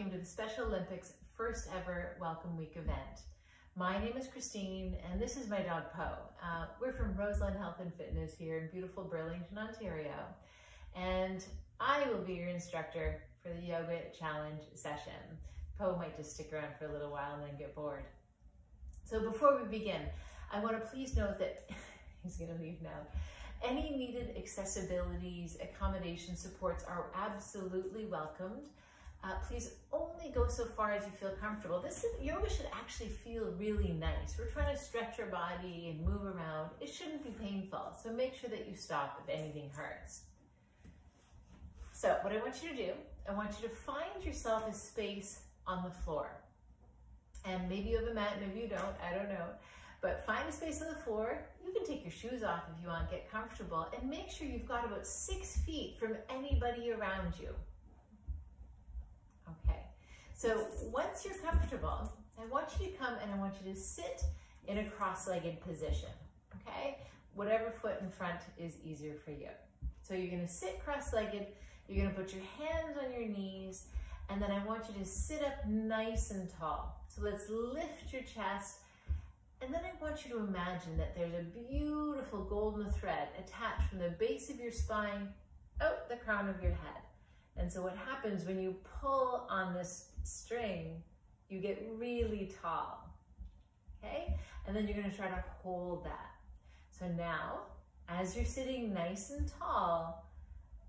To the Special Olympics first ever Welcome Week event. My name is Christine and this is my dog Poe. We're from Roseland Health and Fitness here in beautiful Burlington, Ontario, and I will be your instructor for the yoga challenge session. Poe might just stick around for a little while and then get bored. So before we begin, I want to please note that he's going to leave now. Any needed accessibilities, accommodation supports are absolutely welcomed. Please only go so far as you feel comfortable. Yoga should actually feel really nice. We're trying to stretch our body and move around. It shouldn't be painful, so make sure that you stop if anything hurts. So what I want you to do, I want you to find yourself a space on the floor. And maybe you have a mat, maybe you don't, I don't know. But find a space on the floor. You can take your shoes off if you want, get comfortable, and make sure you've got about 6 feet from anybody around you. Okay, so once you're comfortable, I want you to come and I want you to sit in a cross-legged position, okay? Whatever foot in front is easier for you. So you're gonna sit cross-legged, you're gonna put your hands on your knees, and then I want you to sit up nice and tall. So let's lift your chest, and then I want you to imagine that there's a beautiful golden thread attached from the base of your spine out the crown of your head. And so what happens when you pull on this string, you get really tall, okay? And then you're gonna try to hold that. So now, as you're sitting nice and tall,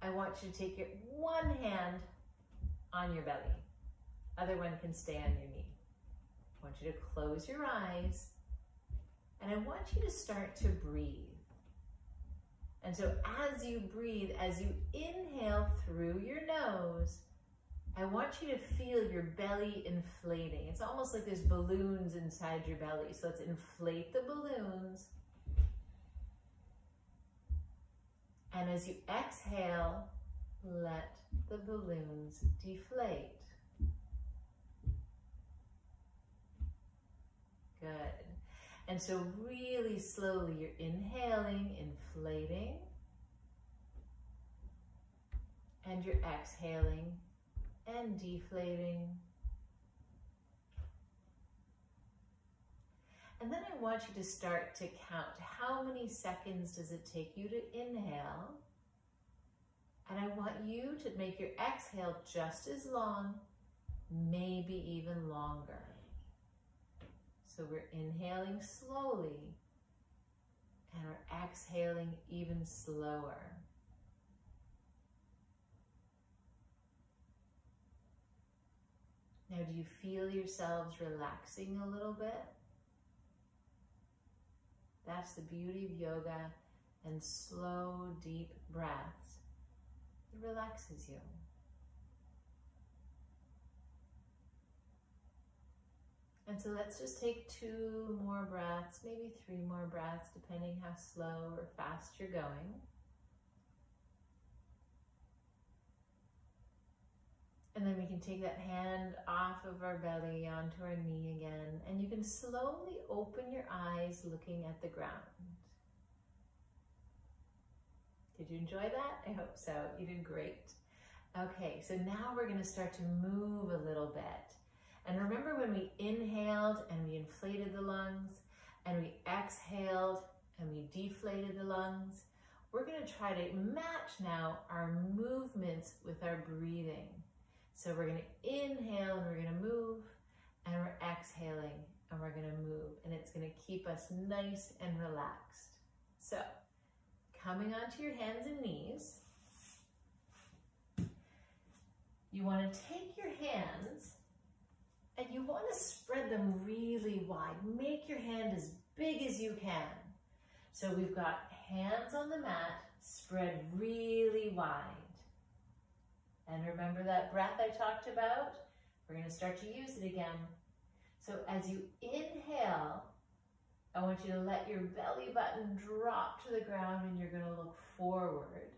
I want you to take your one hand on your belly. Other one can stay on your knee. I want you to close your eyes, and I want you to start to breathe. And so as you breathe, as you inhale through your nose, I want you to feel your belly inflating. It's almost like there's balloons inside your belly. So let's inflate the balloons. And as you exhale, let the balloons deflate. Good. And so really slowly, you're inhaling, inflating, and you're exhaling and deflating. And then I want you to start to count. How many seconds does it take you to inhale? And I want you to make your exhale just as long, maybe even longer. So we're inhaling slowly and we're exhaling even slower. Now, do you feel yourselves relaxing a little bit? That's the beauty of yoga and slow, deep breaths. It relaxes you. And so let's just take 2 more breaths, maybe 3 more breaths, depending how slow or fast you're going. And then we can take that hand off of our belly onto our knee again, and you can slowly open your eyes looking at the ground. Did you enjoy that? I hope so. You did great. Okay, so now we're going to start to move a little bit. And remember when we inhaled and we inflated the lungs, and we exhaled and we deflated the lungs? We're going to try to match now our movements with our breathing. So we're going to inhale and we're going to move, and we're exhaling and we're going to move, and it's going to keep us nice and relaxed. So coming onto your hands and knees, you want to take your hands and you want to spread them really wide. Make your hand as big as you can. So we've got hands on the mat, spread really wide. And remember that breath I talked about? We're going to start to use it again. So as you inhale, I want you to let your belly button drop to the ground, and you're going to look forward.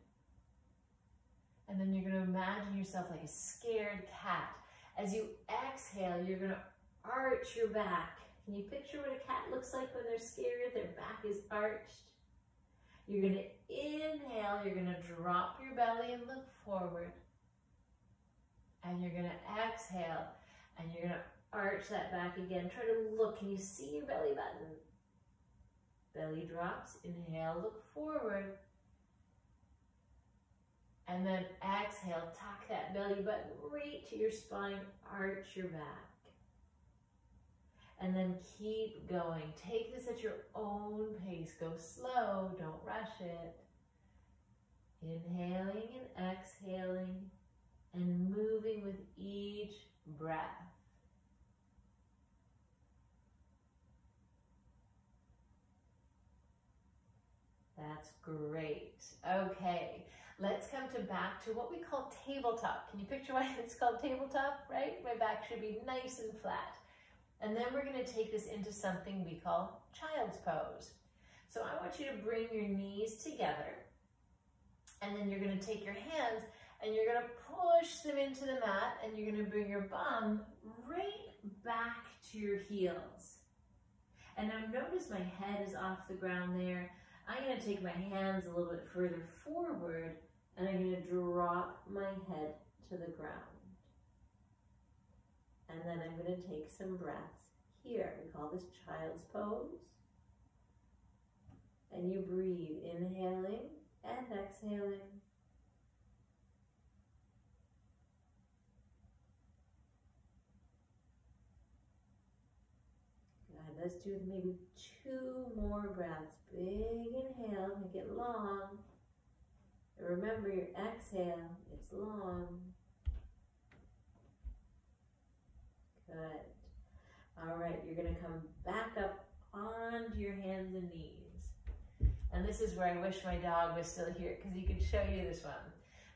And then you're going to imagine yourself like a scared cat. As you exhale, you're going to arch your back. Can you picture what a cat looks like when they're scared? Their back is arched. You're going to inhale, you're going to drop your belly and look forward. And you're gonna exhale, and you're gonna arch that back again. Try to look, can you see your belly button? Belly drops, inhale, look forward. And then exhale, tuck that belly button right to your spine, arch your back. And then keep going. Take this at your own pace. Go slow, don't rush it. Inhaling and exhaling and moving with each breath. That's great. Okay, let's come back to what we call tabletop. Can you picture why it's called tabletop, right? My back should be nice and flat. And then we're going to take this into something we call child's pose. So I want you to bring your knees together, and then you're going to take your hands and you're going to push them into the mat, and you're going to bring your bum right back to your heels. And now notice my head is off the ground there. I'm going to take my hands a little bit further forward, and I'm going to drop my head to the ground. And then I'm going to take some breaths here. We call this child's pose. And you breathe, inhaling and exhaling. Good. Let's do maybe 2 more breaths. Big inhale, make it long. And remember your exhale, it's long. Good. All right, you're going to come back up onto your hands and knees. And this is where I wish my dog was still here, because he could show you this one.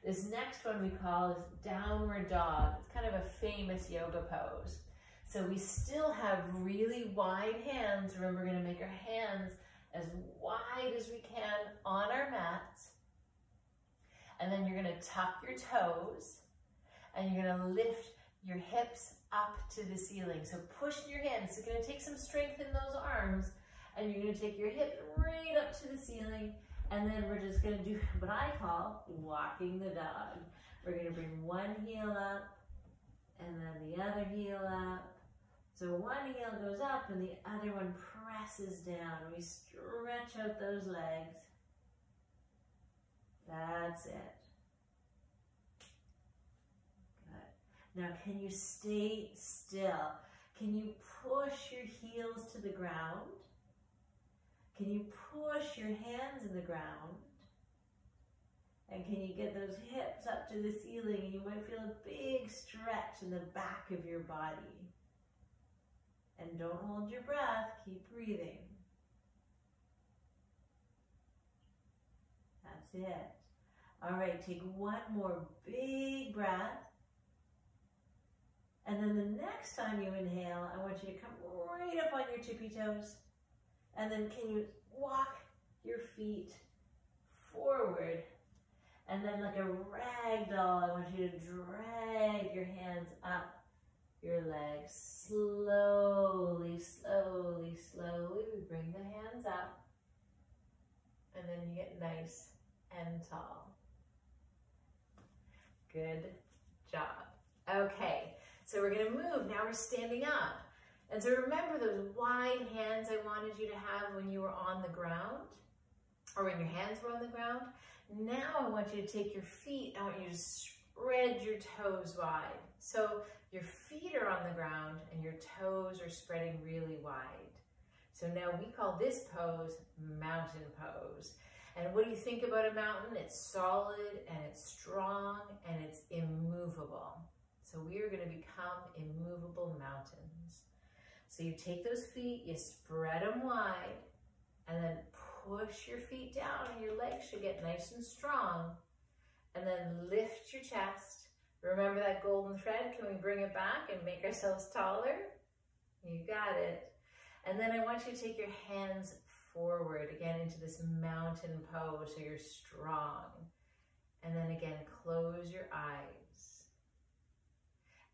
This next one we call is downward dog. It's kind of a famous yoga pose. So we still have really wide hands. Remember, we're going to make our hands as wide as we can on our mats. And then you're going to tuck your toes, and you're going to lift your hips up to the ceiling. So pushing your hands. It's going to take some strength in those arms, and you're going to take your hips right up to the ceiling, and then we're just going to do what I call walking the dog. We're going to bring one heel up, and then the other heel up. So one heel goes up, and the other one presses down. We stretch out those legs. That's it. Now, can you stay still? Can you push your heels to the ground? Can you push your hands in the ground? And can you get those hips up to the ceiling? And you might feel a big stretch in the back of your body. And don't hold your breath, keep breathing. That's it. All right, take one more big breath. And then the next time you inhale, I want you to come right up on your tippy toes. And then can you walk your feet forward? And then like a rag doll, I want you to drag your hands up your legs. Slowly, slowly, slowly, we bring the hands up. And then you get nice and tall. Good job. Okay. So we're going to move. Now we're standing up. And so remember those wide hands I wanted you to have when you were on the ground, or when your hands were on the ground. Now I want you to take your feet, I want you to spread your toes wide. So your feet are on the ground and your toes are spreading really wide. So now we call this pose mountain pose. And what do you think about a mountain? It's solid and it's strong and it's immovable. So we are going to become immovable mountains. So you take those feet, you spread them wide, and then push your feet down, and your legs should get nice and strong. And then lift your chest. Remember that golden thread? Can we bring it back and make ourselves taller? You got it. And then I want you to take your hands forward, again, into this mountain pose, so you're strong. And then again, close your eyes.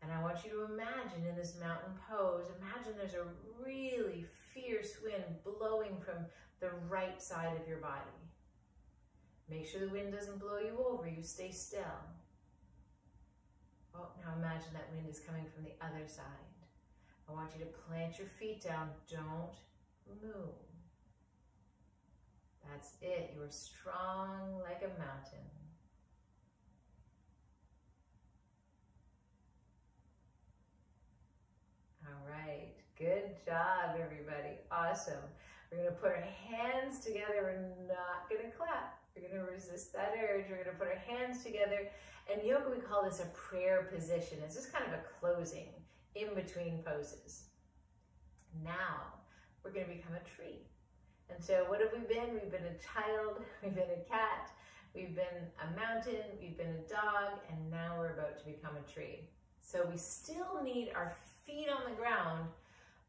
And I want you to imagine in this mountain pose, imagine there's a really fierce wind blowing from the right side of your body. Make sure the wind doesn't blow you over, you stay still. Oh, now imagine that wind is coming from the other side. I want you to plant your feet down. Don't move. That's it. You are strong like a mountain. All right. Good job, everybody. Awesome. We're going to put our hands together. We're not going to clap. We're going to resist that urge. We're going to put our hands together. In yoga, we call this a prayer position. It's just kind of a closing in between poses. Now, we're going to become a tree. And so what have we been? We've been a child, we've been a cat, we've been a mountain, we've been a dog, and now we're about to become a tree. So we still need our feet on the ground,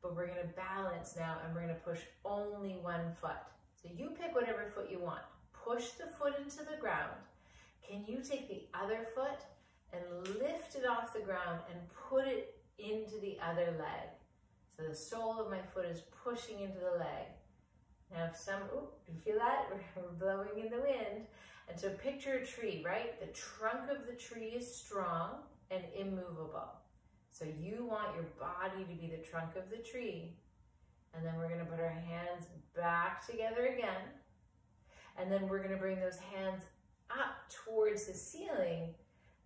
but we're going to balance now, and we're going to push only one foot. So you pick whatever foot you want. Push the foot into the ground. Can you take the other foot and lift it off the ground and put it into the other leg? So the sole of my foot is pushing into the leg. Now do you feel that? We're blowing in the wind. And so picture a tree, right? The trunk of the tree is strong and immovable. So you want your body to be the trunk of the tree. And then we're going to put our hands back together again. And then we're going to bring those hands up towards the ceiling.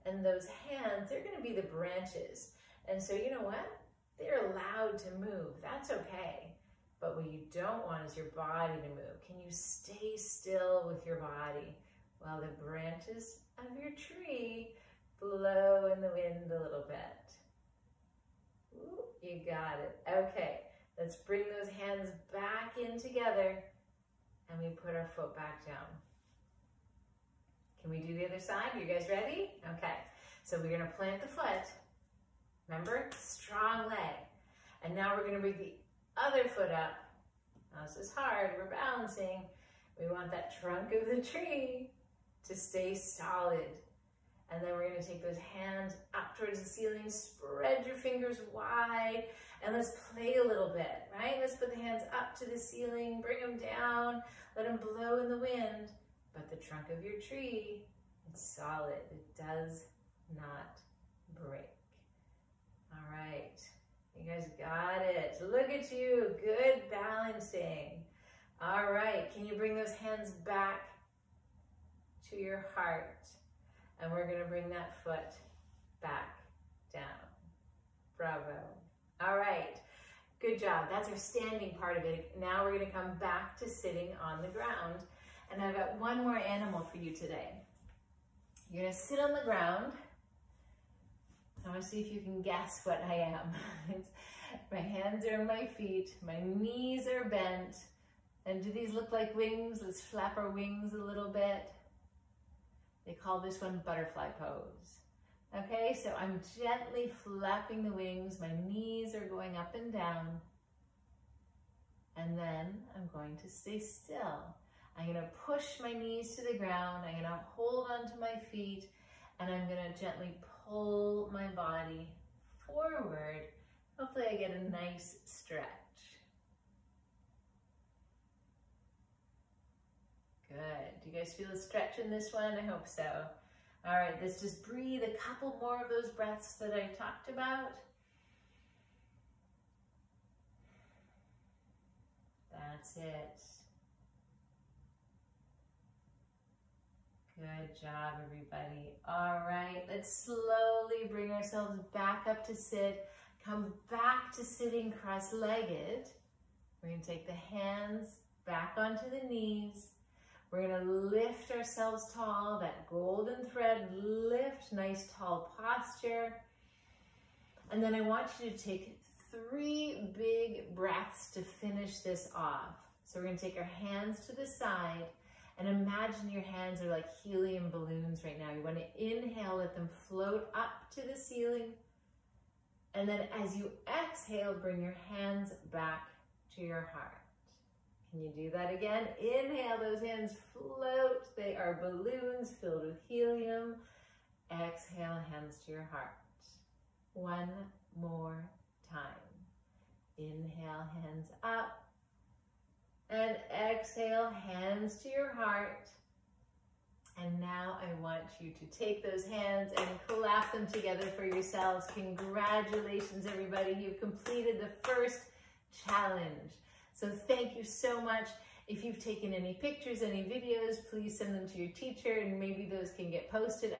And those hands, they're going to be the branches. And so you know what? They're allowed to move. That's okay. But what you don't want is your body to move. Can you stay still with your body while the branches of your tree blow in the wind a little bit? Ooh, you got it. Okay, let's bring those hands back in together and we put our foot back down. Can we do the other side? You guys ready? Okay, so we're gonna plant the foot. Remember, strong leg. And now we're gonna bring the other foot up. Now this is hard, we're balancing. We want that trunk of the tree to stay solid. And then we're gonna take those hands up towards the ceiling, spread your fingers wide, and let's play a little bit, right? Let's put the hands up to the ceiling, bring them down, let them blow in the wind. But the trunk of your tree, it's solid. It does not break. All right. You guys got it. Look at you. Good balancing. All right. Can you bring those hands back to your heart? And we're going to bring that foot back down. Bravo. All right. Good job. That's our standing part of it. Now we're going to come back to sitting on the ground. And I've got one more animal for you today. You're going to sit on the ground. I want to see if you can guess what I am. My hands are on my feet, my knees are bent, and do these look like wings? Let's flap our wings a little bit. They call this one butterfly pose. Okay, so I'm gently flapping the wings, my knees are going up and down, and then I'm going to stay still. I'm going to push my knees to the ground, I'm going to hold onto my feet, and I'm going to gently pull my body forward. Hopefully I get a nice stretch. Good. Do you guys feel a stretch in this one? I hope so. All right, let's just breathe a couple more of those breaths that I talked about. That's it. Good job, everybody. All right, let's slowly bring ourselves back up to sit. Come back to sitting cross-legged. We're going to take the hands back onto the knees. We're going to lift ourselves tall, that golden thread lift, nice tall posture. And then I want you to take 3 big breaths to finish this off. So we're going to take our hands to the side. And imagine your hands are like helium balloons right now. You want to inhale, let them float up to the ceiling. And then as you exhale, bring your hands back to your heart. Can you do that again? Inhale, those hands float. They are balloons filled with helium. Exhale, hands to your heart. One more time. Inhale, hands up. And exhale, hands to your heart. And now I want you to take those hands and clap them together for yourselves. Congratulations, everybody. You've completed the first challenge. So thank you so much. If you've taken any pictures, any videos, please send them to your teacher and maybe those can get posted.